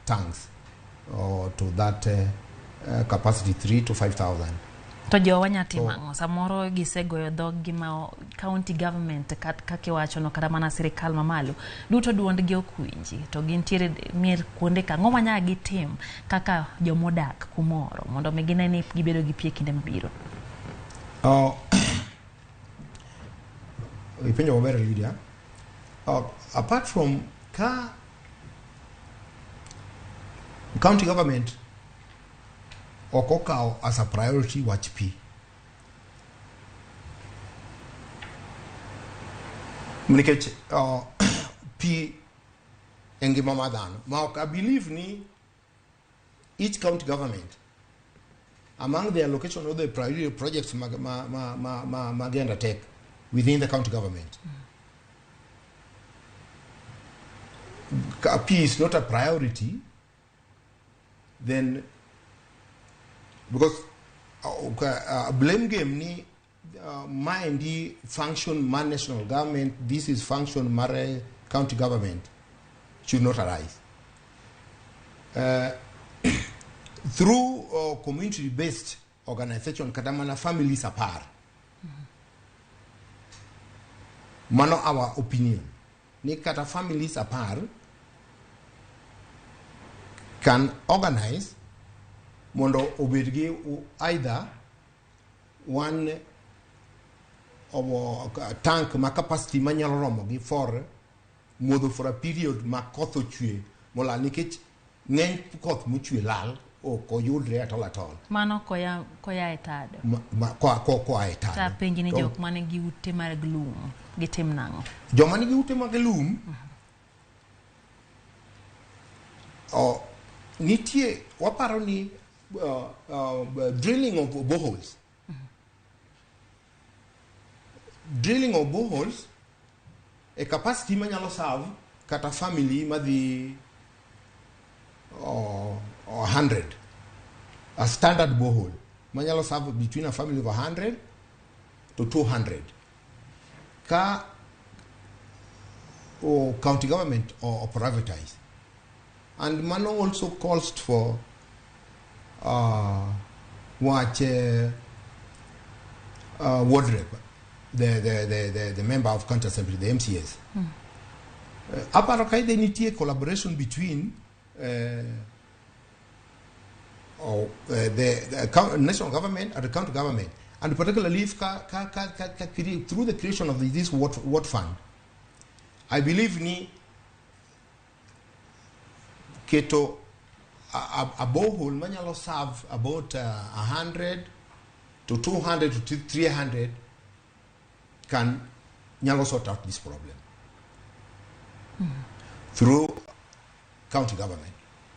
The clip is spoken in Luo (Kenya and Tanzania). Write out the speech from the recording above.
tanks or to that capacity 3 to 5,000. To jo wanyatima samoro gisegoyo dhog gima county government kake wacho no kata mana sirikal mamalo duto duondgi okwinji to gintiere mier kuonde ka ng'o manya gitim kaka jomodak kumoro mondo megine ni gibedo gi pie kinde mabiro. Ipenjo maber Lydia. Apart from county government okokao as a priority wach pi. Nikech pi engima madhano. I believe ni each county government among the allocation of the priority projects magenda take within the county government. Pi is not a priority, then because blame game ni mind function man national government, this is function mare county government should not arise. Through community based organization kadamana families apart. Mano our opinion. Ni kata families apart can organize mondo obedgi either one or tank ma capacity manyalo romogi for modho for a period ma koth ochwe mola nikech ng'eny koth mochwe lal oko yudre atol. Mano koya etado. Koya etado. Ta penji ni jok mane gi ute mar glum gitim nang'o. Joma nigi ute mag glum nitie waparo ni drilling of boreholes. Drilling of boreholes a capacity manyalo serve kata family madhi 100. A standard borehole manyalo serve between a family of 100 to 200. Ka or county government or privatize. And Mano also calls for ward rep, the member of county assembly, the MCS. Aparakai they need a collaboration between the national government and the county government, and particularly through the creation of this ward fund. I believe ni keto a borehole manyalo serve about 100 to 200 to 300 can nyalo sort out this problem through county government.